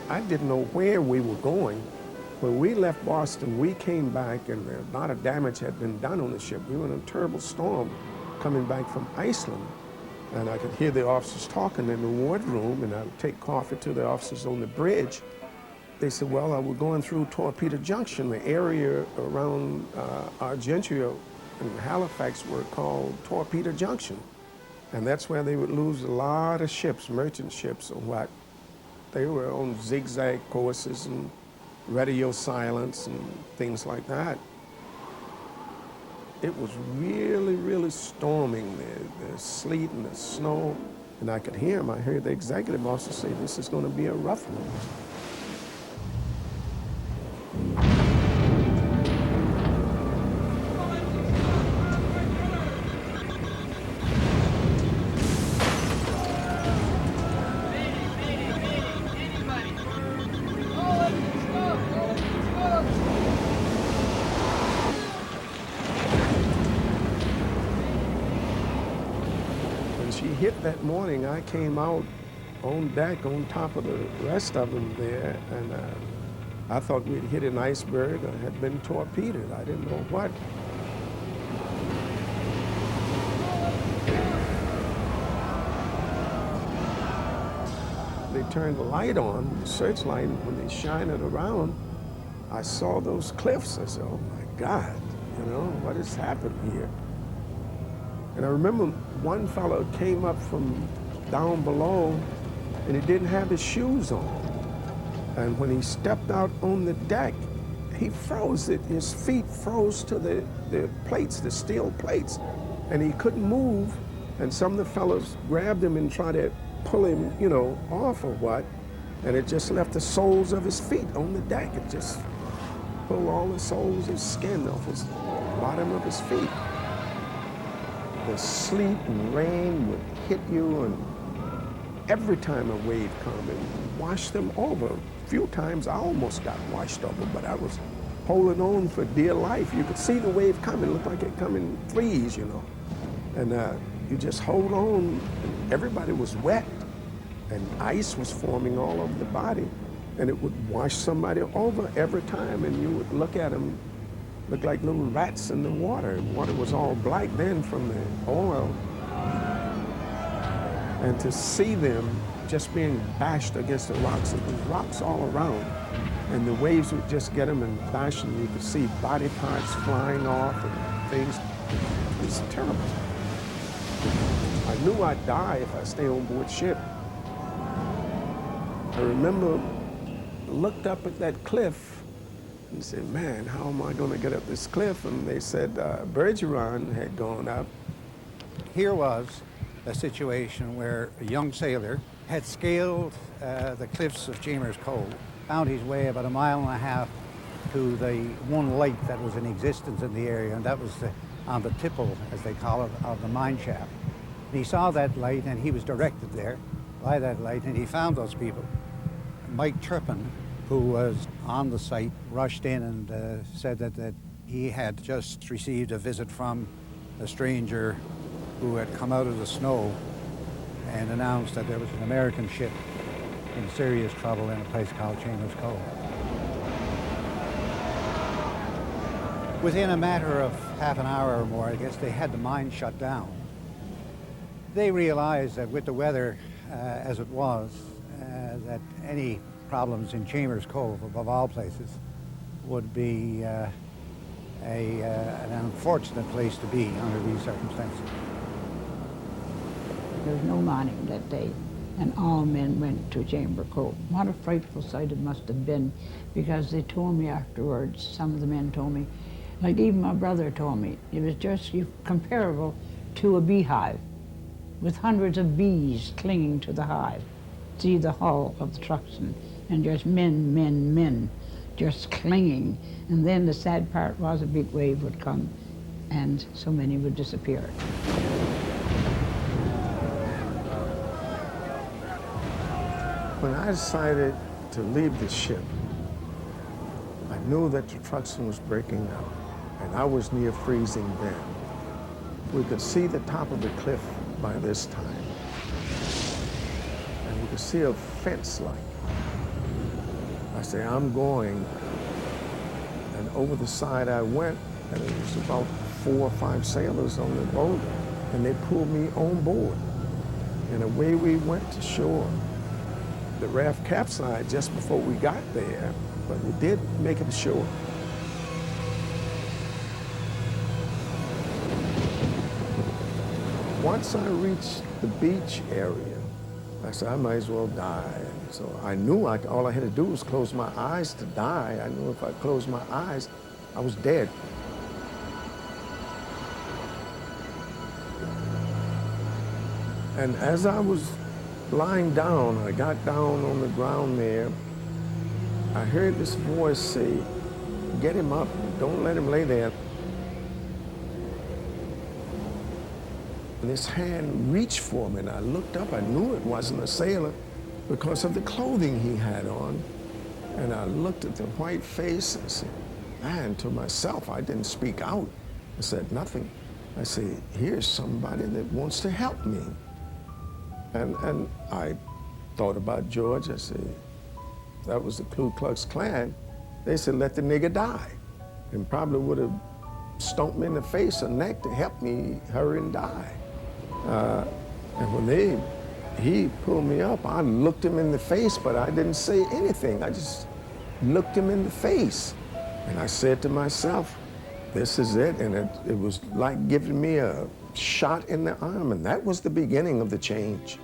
I didn't know where we were going. When we left Boston, we came back and a lot of damage had been done on the ship. We were in a terrible storm coming back from Iceland. And I could hear the officers talking in the wardroom, and I would take coffee to the officers on the bridge. They said, well, we're going through Torpedo Junction. The area around Argentia and Halifax were called Torpedo Junction. And that's where they would lose a lot of ships, merchant ships or what. They were on zigzag courses and radio silence and things like that. It was really, really storming, the sleet and the snow. And I could hear him. I heard the executive officer say, this is going to be a rough one. Hit that morning, I came out on deck on top of the rest of them there, and I thought we'd hit an iceberg or had been torpedoed. I didn't know what. They turned the light on, the searchlight, and when they shine it around, I saw those cliffs. I said, oh my God, you know, what has happened here? And I remember one fellow came up from down below and he didn't have his shoes on. And when he stepped out on the deck, he froze it. His feet froze to the plates, the steel plates, and he couldn't move. And some of the fellows grabbed him and tried to pull him, you know, off or what. And it just left the soles of his feet on the deck. It just pulled all the soles of skin off his bottom of his feet. The sleet and rain would hit you, and every time a wave come, it would wash them over. A few times I almost got washed over, but I was holding on for dear life. You could see the wave coming, it looked like it come in threes, you know. And you just hold on. Everybody was wet, and ice was forming all over the body, and it would wash somebody over every time, and you would look at them, looked like little rats in the water. The water was all black then from the oil. And to see them just being bashed against the rocks, there was rocks all around. And the waves would just get them and bash them. You could see body parts flying off and things. It was terrible. I knew I'd die if I stayed on board ship. I remember looked up at that cliff and said, man, how am I going to get up this cliff? And they said Bergeron had gone up. Here was a situation where a young sailor had scaled the cliffs of Chambers Cove, found his way about 1.5 miles to the one light that was in existence in the area, and that was on the tipple, as they call it, of the mine shaft. And he saw that light, and he was directed there by that light, and he found those people. Mike Turpin, who was on the site, rushed in and said that he had just received a visit from a stranger who had come out of the snow and announced that there was an American ship in serious trouble in a place called Chambers Cove. Within a matter of half an hour or more, I guess, they had the mine shut down. They realized that with the weather as it was, that any problems in Chambers Cove, above all places, would be an unfortunate place to be under these circumstances. There was no mining that day, and all men went to Chamber Cove. What a frightful sight it must have been, because they told me afterwards, some of the men told me, like even my brother told me, it was just comparable to a beehive, with hundreds of bees clinging to the hive. See the hull of the trucks and just men, just clinging. And then the sad part was a big wave would come and so many would disappear. When I decided to leave the ship, I knew that the Truxtun was breaking up, and I was near freezing then. We could see the top of the cliff by this time, and we could see a fence-like. I say, I'm going. And over the side I went, and it was about 4 or 5 sailors on the boat, and they pulled me on board. And away we went to shore. The raft capsized just before we got there, but we did make it ashore. Once I reached the beach area, I said, I might as well die. And so I knew all I had to do was close my eyes to die. I knew if I closed my eyes, I was dead. And as I was lying down, I got down on the ground there, I heard this voice say, get him up, don't let him lay there. And this hand reached for me, and I looked up. I knew it wasn't a sailor because of the clothing he had on. And I looked at the white face and said, man, to myself, I didn't speak out. I said nothing. I said, here's somebody that wants to help me. And I thought about George. I said, that was the Ku Klux Klan. They said, let the nigger die. And probably would have stomped me in the face or neck to help me hurry and die. And when he pulled me up, I looked him in the face, but I didn't say anything. I just looked him in the face. And I said to myself, this is it. And it was like giving me a shot in the arm. And that was the beginning of the change.